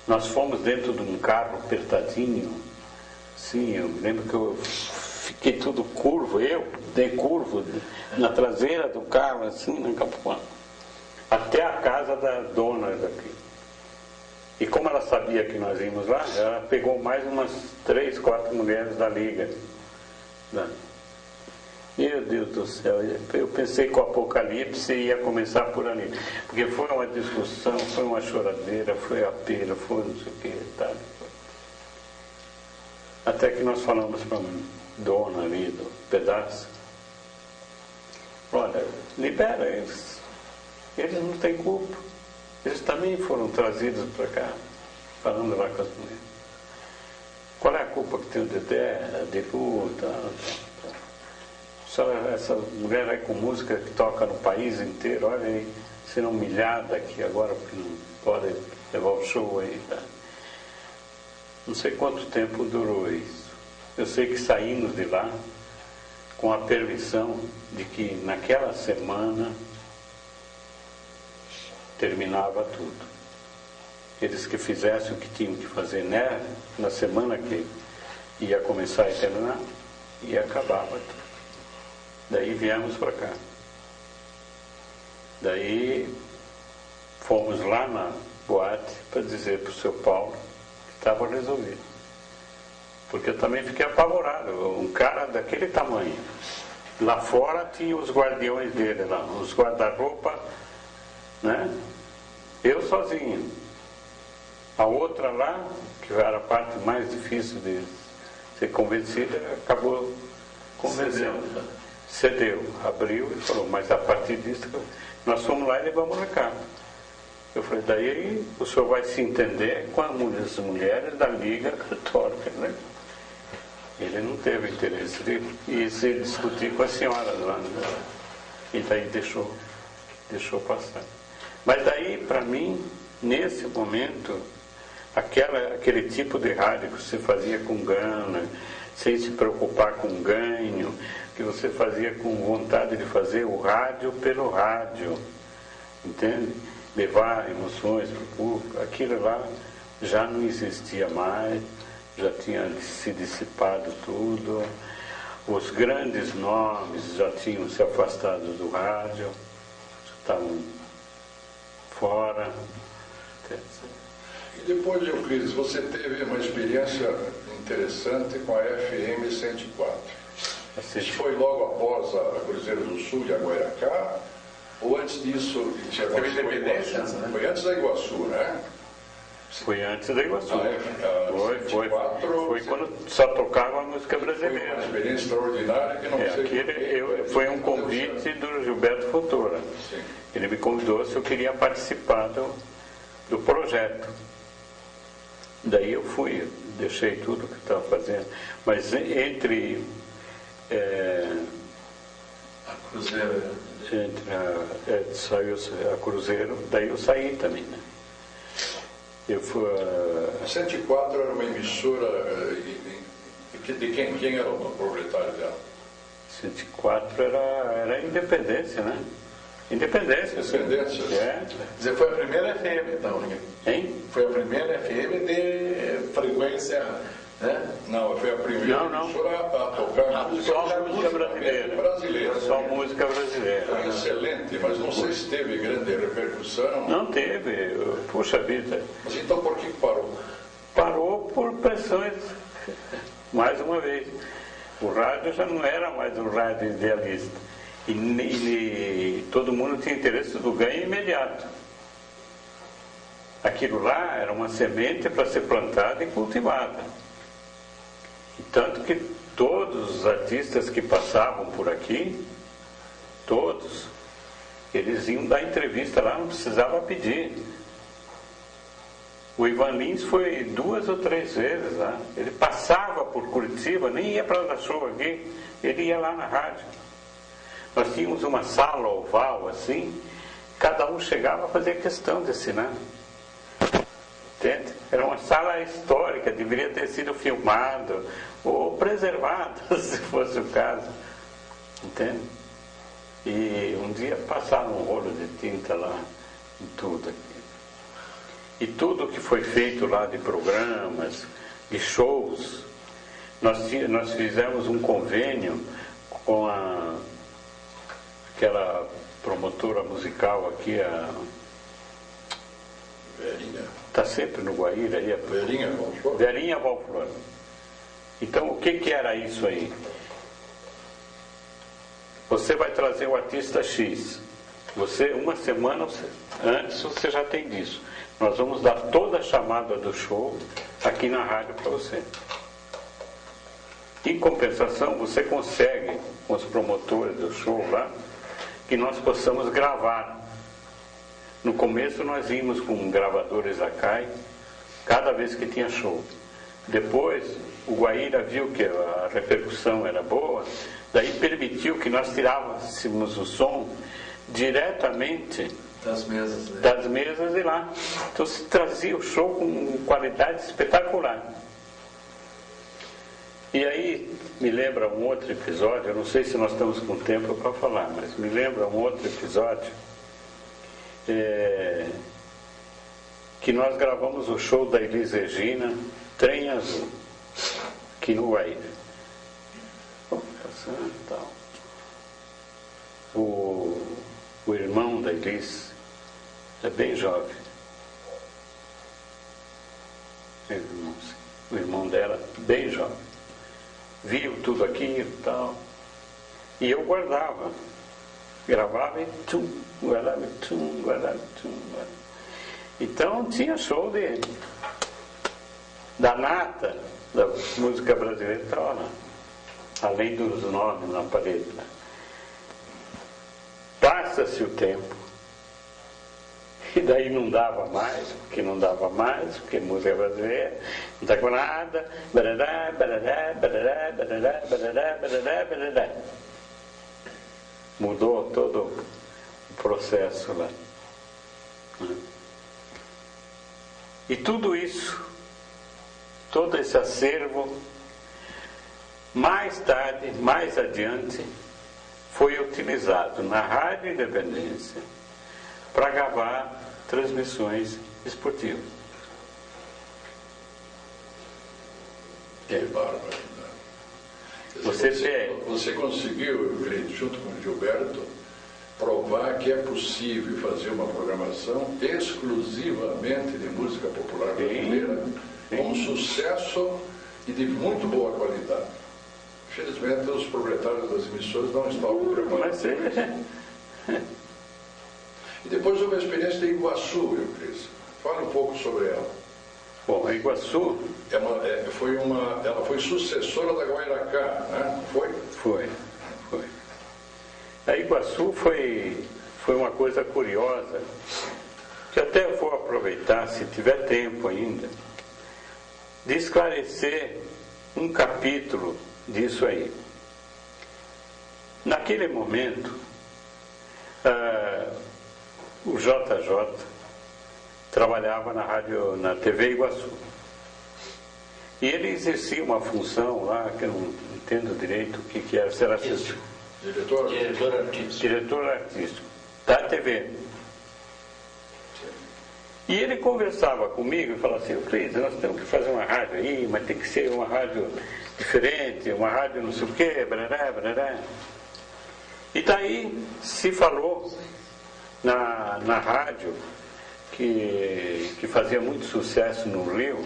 Nós fomos dentro de um carro apertadinho. Sim, eu me lembro que eu fiquei tudo curvo, eu dei curvo na traseira do carro, assim, na Capuã, até a casa da dona daqui. E como ela sabia que nós íamos lá, ela pegou mais umas 3, 4 mulheres da Liga. Meu Deus do céu, eu pensei que o apocalipse ia começar por ali. Porque foi uma discussão, foi uma choradeira, foi apelo, foi não sei o que, tá? Até que nós falamos para a dona ali do pedaço: olha, libera eles. Eles não têm culpa. Eles também foram trazidos para cá, falando lá com as mulheres. Qual é a culpa que tem o Dedé, a Dilu, só essa mulher aí com música que toca no país inteiro, olha aí, sendo humilhada aqui agora porque não pode levar o show aí, tá? Não sei quanto tempo durou isso. Eu sei que saímos de lá com a permissão de que naquela semana terminava tudo. Eles que fizessem o que tinham que fazer, né? Na semana que ia começar e terminar, e acabava tudo. Daí viemos para cá. Daí fomos lá na boate para dizer para o seu Paulo que estava resolvido. Porque eu também fiquei apavorado. Um cara daquele tamanho. Lá fora tinha os guardiões dele lá, os guarda-roupa, né? Eu sozinho. A outra lá, que era a parte mais difícil de ser convencida, acabou convencendo. Cedeu, abriu e falou: mas a partir disso nós fomos lá e levamos na capa. Eu falei: daí o senhor vai se entender com as mulheres da Liga Católica, né? Ele não teve interesse de se discutir com as senhoras lá, né? E daí deixou passar. Mas daí, para mim, nesse momento, aquele tipo de rádio que você fazia com gana, sem se preocupar com ganho, que você fazia com vontade de fazer o rádio pelo rádio, entende? Levar emoções para o público, aquilo lá já não existia mais, já tinha se dissipado tudo, os grandes nomes já tinham se afastado do rádio, estavam fora. E depois, Euclides, você teve uma experiência interessante com a FM 104. Isso foi logo após a Cruzeiro do Sul e a Guairacá? Ou antes disso, tinha Teve independência, né? Foi antes da Iguaçu, né? Foi antes da Iguaçu. Foi 104, quando só tocava a música foi brasileira. uma experiência extraordinária que não sei Foi um convite do Gilberto Futura. Sim. Ele me convidou se eu queria participar do projeto. Daí eu fui, deixei tudo que estava fazendo. Mas entre A Cruzeiro. saiu a Cruzeiro, daí eu saí também, né? Eu fui A 104 era uma emissora de quem? Quem era o proprietário dela? 104 era Independência, né? Independência. Independência. É. Quer dizer, foi a primeira FM, então, né? Hein? Foi a primeira FM de frequência, né? Não, foi a primeira Não. emissora a tocar Só música brasileira. Só música brasileira. Foi excelente, mas não sei se teve grande repercussão. Não teve, puxa vida. Mas então por que parou? Parou por pressões, mais uma vez. O rádio já não era mais um rádio idealista. E todo mundo tinha interesse do ganho imediato. Aquilo lá era uma semente para ser plantada e cultivada. E tanto que todos os artistas que passavam por aqui, todos, Eles iam dar entrevista lá, não precisava pedir. O Ivan Lins foi 2 ou 3 vezes lá. Ele passava por Curitiba, nem ia para dar show aqui, ele ia lá na rádio. Nós tínhamos uma sala oval assim, cada um chegava a fazer questão de assinar. Entende? Era uma sala histórica, deveria ter sido filmado ou preservado, se fosse o caso. Entende? E um dia passaram um rolo de tinta lá em tudo aqui. E tudo que foi feito lá de programas, de shows, nós fizemos um convênio com aquela promotora musical aqui, a Verinha. Está sempre no Guaíra aí. Verinha Valflor. Verinha Valflor. Então o que era isso aí? Você vai trazer o artista X. Você, uma semana antes, você já tem disso. Nós vamos dar toda a chamada do show aqui na rádio para você. Em compensação, você consegue, com os promotores do show lá, que nós possamos gravar. No começo nós íamos com gravadores Akai, cada vez que tinha show. Depois o Guaíra viu que a repercussão era boa, daí permitiu que nós tirássemos o som diretamente Das mesas, né? das mesas e lá. Então se trazia o show com qualidade espetacular. E aí me lembra um outro episódio, eu não sei se nós estamos com tempo para falar, mas me lembra um outro episódio que nós gravamos o show da Elis Regina, Trem Azul, aqui no Guaíra. O irmão da Elis é bem jovem. O irmão dela, bem jovem. Viu tudo aquilo e tal. E eu guardava. Gravava e guardava. Então tinha show da nata da música brasileira, estava lá. Além dos nomes na parede. Né? Passa-se o tempo. E daí não dava mais, porque música brasileira, não está com nada, barará, barará, barará, barará, barará, barará, barará. Mudou todo o processo lá. E tudo isso, todo esse acervo, mais tarde, mais adiante, foi utilizado na Rádio Independência para gravar transmissões esportivas. Que bárbaro. Você conseguiu, eu creio, junto com o Gilberto, provar que é possível fazer uma programação exclusivamente de música popular brasileira, com sucesso e de muito boa qualidade. Infelizmente, os proprietários das emissoras não estavam preparados. E depois houve a experiência de Iguaçu, Cris. Fale um pouco sobre ela. Bom, a Iguaçu... Ela foi sucessora da Guairacá, né? Foi. A Iguaçu foi uma coisa curiosa, que até vou aproveitar, se tiver tempo ainda, de esclarecer um capítulo disso aí. Naquele momento, o JJ trabalhava na TV Iguaçu. E ele exercia uma função lá, que eu não entendo direito o que era, será Diretor artístico. Diretor artístico da TV. E ele conversava comigo e falava assim: Cris, nós temos que fazer uma rádio aí, mas tem que ser uma rádio diferente, uma rádio não sei o quê, barará, barará. E daí se falou na rádio que fazia muito sucesso no Rio,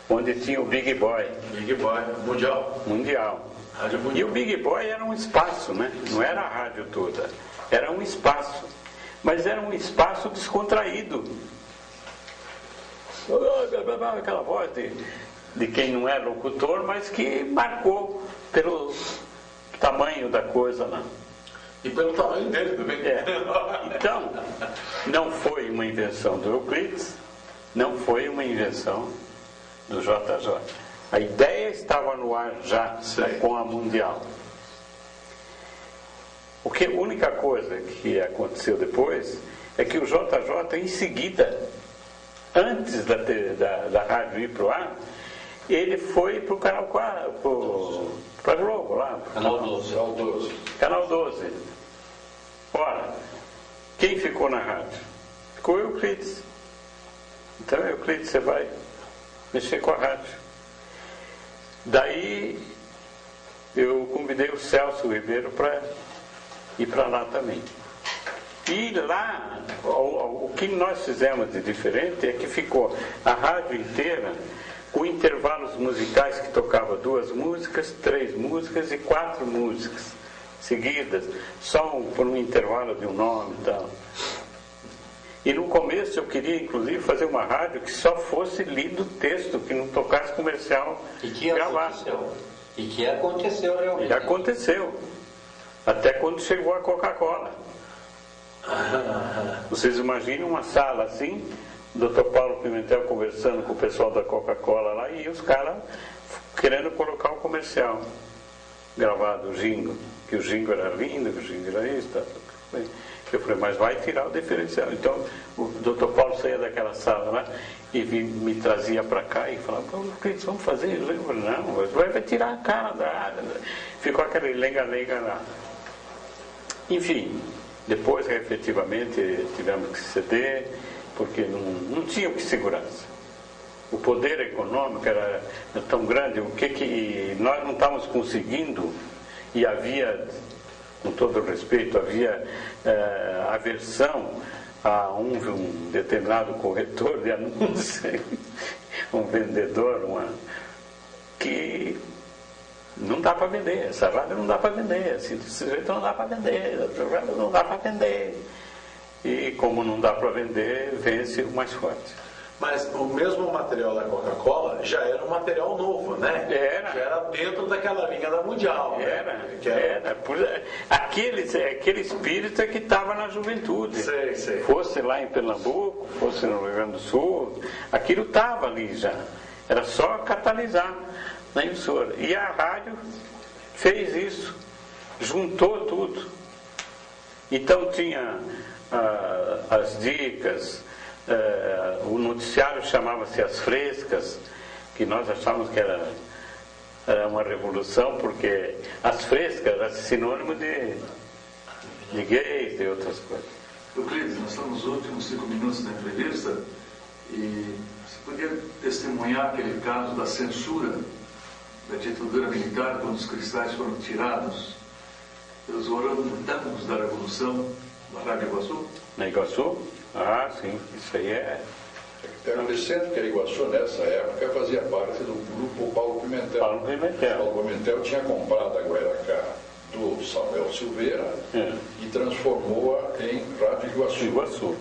onde tinha o Big Boy. Big Boy, mundial. Rádio mundial. E o Big Boy era um espaço, né? Não era a rádio toda, era um espaço. Mas era um espaço descontraído. Aquela voz de quem não é locutor, mas que marcou pelo tamanho da coisa lá. E pelo tamanho dele também. Então, não foi uma invenção do Euclides, não foi uma invenção do JJ. A ideia estava no ar já com a Mundial. A única coisa que aconteceu depois é que o JJ, em seguida, antes da rádio ir para o ar, ele foi para o canal 4, para a Globo lá. Canal 12. Canal 12. Ora, quem ficou na rádio? Ficou o Euclides. Então, Euclides, você vai mexer com a rádio. Daí, eu convidei o Celso Ribeiro para ir para lá também. E lá, o que nós fizemos de diferente é que ficou a rádio inteira com intervalos musicais que tocava 2 músicas, 3 músicas e 4 músicas seguidas, só por um intervalo de um nome e tal. E no começo eu queria inclusive fazer uma rádio que só fosse lido o texto, que não tocasse comercial gravado. E que aconteceu realmente. E aconteceu. Até quando chegou a Coca-Cola. Vocês imaginam uma sala assim, o Dr. Paulo Pimentel conversando com o pessoal da Coca-Cola lá e os caras querendo colocar o comercial gravado, o jingle, que o jingle era lindo, que o jingle era isso, eu falei, mas vai tirar o diferencial. Então o Dr. Paulo saía daquela sala lá e me trazia para cá e falava, vamos fazer isso? Eu falei, não, vai tirar a cara da área. Ficou aquele lenga-lenga lá. Enfim, depois efetivamente tivemos que ceder, porque não tinha o que segurança. O poder econômico era tão grande, o que nós não estávamos conseguindo, e havia, com todo respeito, havia aversão a um determinado corretor de anúncios, um vendedor, que não dá para vender, essa rádio não dá para vender, assim, desse jeito não dá para vender, não dá para vender. E como não dá para vender, vence o mais forte. Mas o mesmo material da Coca-Cola já era um material novo, né? Era. Já era dentro daquela linha da Mundial. Era. Aquele espírito é que estava na juventude. Sei. Fosse lá em Pernambuco, fosse no Rio Grande do Sul, aquilo estava ali já. Era só catalisar na emissora. E a rádio fez isso, juntou tudo. Então tinha as dicas, o noticiário chamava-se As Frescas, que nós achávamos que era uma revolução, porque as frescas era sinônimo de gays e outras coisas. Euclides, nós estamos nos últimos 5 minutos da entrevista e você podia testemunhar aquele caso da censura da ditadura militar, quando os cristais foram tirados pelos orangotangos da Revolução na Rádio Iguaçu? Na Iguaçu? Ah, sim, isso aí é. Era recente que a Iguaçu, nessa época, fazia parte do grupo Paulo Pimentel. Paulo Pimentel tinha comprado a Guairacá do Samuel Silveira e transformou-a em Rádio Iguaçu.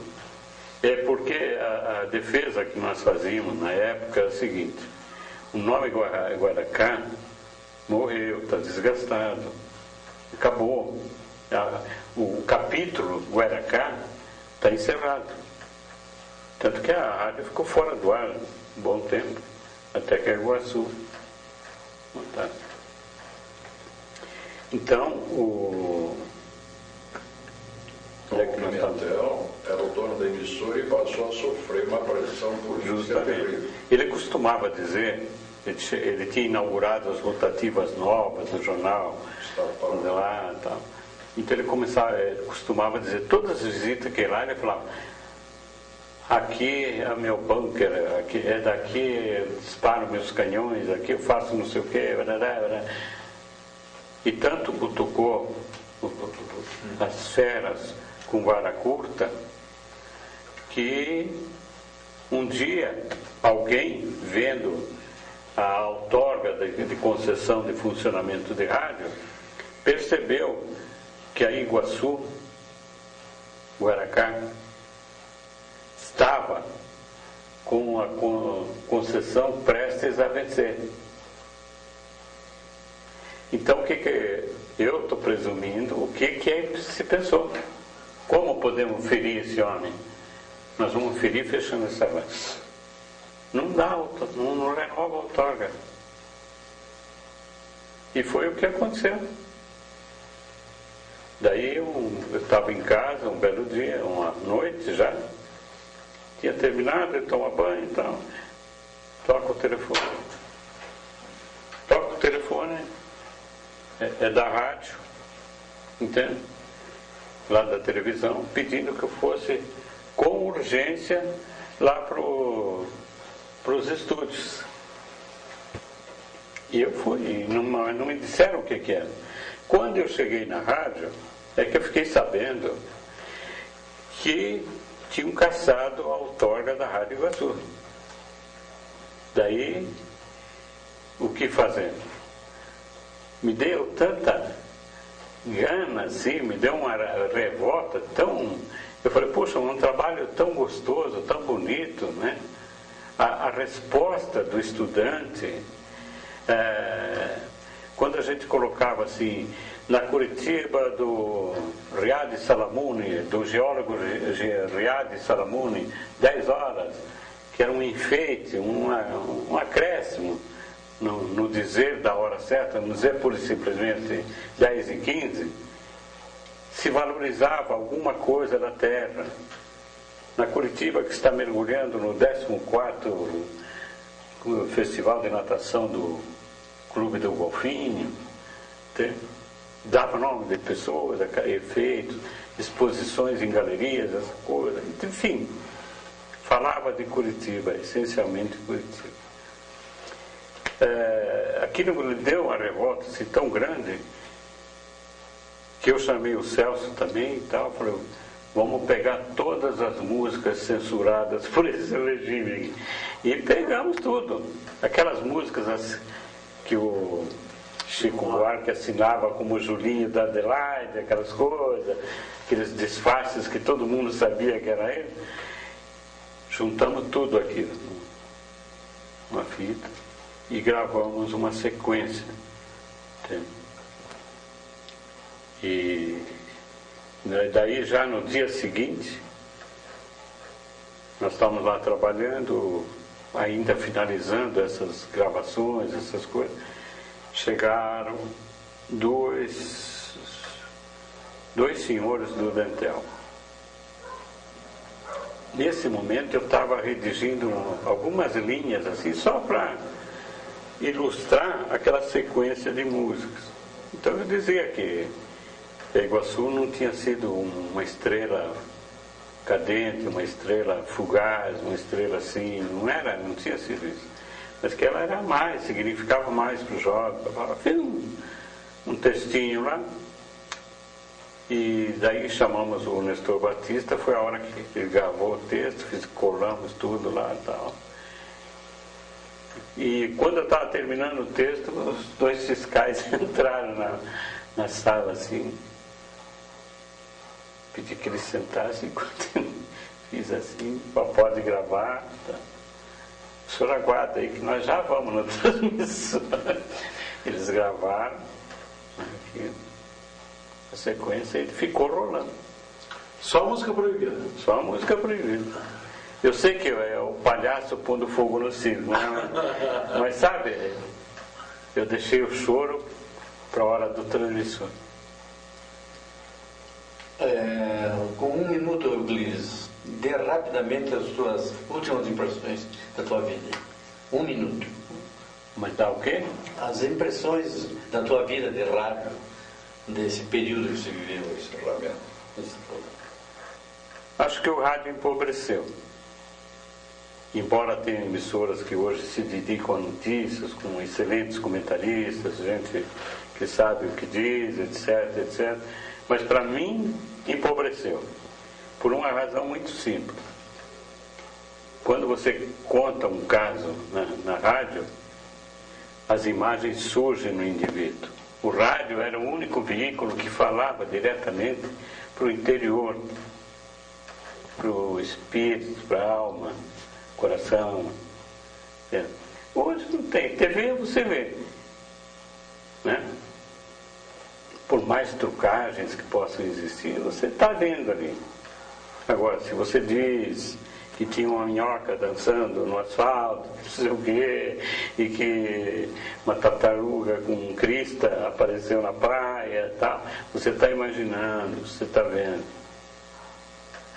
É porque a defesa que nós fazíamos na época é o seguinte: o nome Guairacá morreu, está desgastado, acabou. O capítulo Guairacá está encerrado. Tanto que a rádio ficou fora do ar um bom tempo, até que a Iguaçu montaram. Então, o Pimentel era o dono da emissora e passou a sofrer uma pressão política terrível. Ele costumava dizer, ele tinha inaugurado as rotativas novas do jornal, lá, tal. Então ele costumava dizer, todas as visitas que ia lá, ele falava, aqui é meu bunker, aqui, daqui eu disparo meus canhões, aqui eu faço não sei o quê, e tanto cutucou as feras com vara curta, que um dia alguém, vendo a outorga de concessão de funcionamento de rádio, percebeu que a Iguaçu, Guairacá, estava com a concessão prestes a vencer. Então o que eu estou presumindo o que se pensou. Como podemos ferir esse homem? Nós vamos ferir fechando essa vaga. Não dá, não renova a outorga. E foi o que aconteceu. Daí eu estava em casa um belo dia, uma noite já, tinha terminado de tomar banho e tal, toca o telefone. Toca o telefone, é da rádio, entende? Lá da televisão, pedindo que eu fosse com urgência lá para os estúdios. E eu fui, e não me disseram o que era. Quando eu cheguei na rádio, é que eu fiquei sabendo que tinham caçado a outorga da Rádio Iguaçu. Daí, o que fazendo? Me deu tanta gana, assim, me deu uma revolta tão... Eu falei, poxa, um trabalho tão gostoso, tão bonito, né? A resposta do estudante, quando a gente colocava assim, na Curitiba do Riad Salamuni, do geólogo Riad Salamuni, 10 horas, que era um enfeite, um acréscimo, no dizer da hora certa, no dizer pura e simplesmente 10h15, se valorizava alguma coisa da terra. Na Curitiba, que está mergulhando no 14º Festival de Natação do Clube do Golfinho, dava nome de pessoas, efeitos, exposições em galerias, essas coisas, enfim, falava de Curitiba, essencialmente Curitiba. Aquilo me deu uma revolta assim, tão grande que eu chamei o Celso também e tal, falei, vamos pegar todas as músicas censuradas por esse regime. E pegamos tudo. Aquelas músicas que o Chico Buarque assinava como Julinho da Adelaide, aquelas coisas, aqueles disfarces que todo mundo sabia que era ele. Juntamos tudo aquilo numa fita e gravamos uma sequência. Entende? E daí já no dia seguinte, nós estávamos lá trabalhando, ainda finalizando essas gravações, essas coisas, chegaram dois senhores do Dentel. Nesse momento eu estava redigindo algumas linhas assim, só para ilustrar aquela sequência de músicas. Então eu dizia que Iguaçu não tinha sido uma estrela cadente, uma estrela fugaz, uma estrela assim, não tinha sido isso. Mas que ela era mais, significava mais para o jovem. Fiz um textinho lá, e daí chamamos o Nestor Batista, foi a hora que ele gravou o texto, colamos tudo lá e tal. E quando eu estava terminando o texto, os dois fiscais entraram na sala assim, pedi que eles sentassem enquanto fiz assim, pode gravar. Tá. O senhor aguarda aí que nós já vamos na transmissão. Eles gravaram aqui, a sequência e ficou rolando. Só música proibida? Só música proibida. Eu sei que é o palhaço pondo fogo no circo, mas sabe, eu deixei o choro para a hora do transmissor. Com 1 minuto, Euclides, dê rapidamente as tuas últimas impressões da tua vida. 1 minuto. Mas dá o quê? As impressões da tua vida de rádio, desse período que você viveu, esse parlamento. Acho que o rádio empobreceu. Embora tenha emissoras que hoje se dedicam a notícias, com excelentes comentaristas, gente que sabe o que diz, etc, etc. Mas para mim, empobreceu. Por uma razão muito simples. Quando você conta um caso na rádio, as imagens surgem no indivíduo. O rádio era o único veículo que falava diretamente para o interior, para o espírito, para a alma, coração. Hoje não tem. TV você vê. Né? por mais trucagens que possam existir, você está vendo ali. Agora, se você diz que tinha uma minhoca dançando no asfalto, não sei o quê, e que uma tartaruga com crista apareceu na praia e tal, você está imaginando, você está vendo.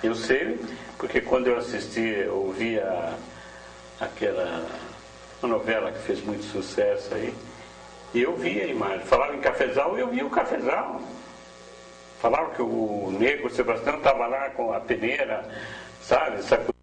Eu sei, porque quando eu assistia, eu ouvia uma novela que fez muito sucesso aí, e eu via a imagem. Falava em cafezal, eu via o cafezal. Falava que o negro Sebastião estava lá com a peneira, sabe, sacudindo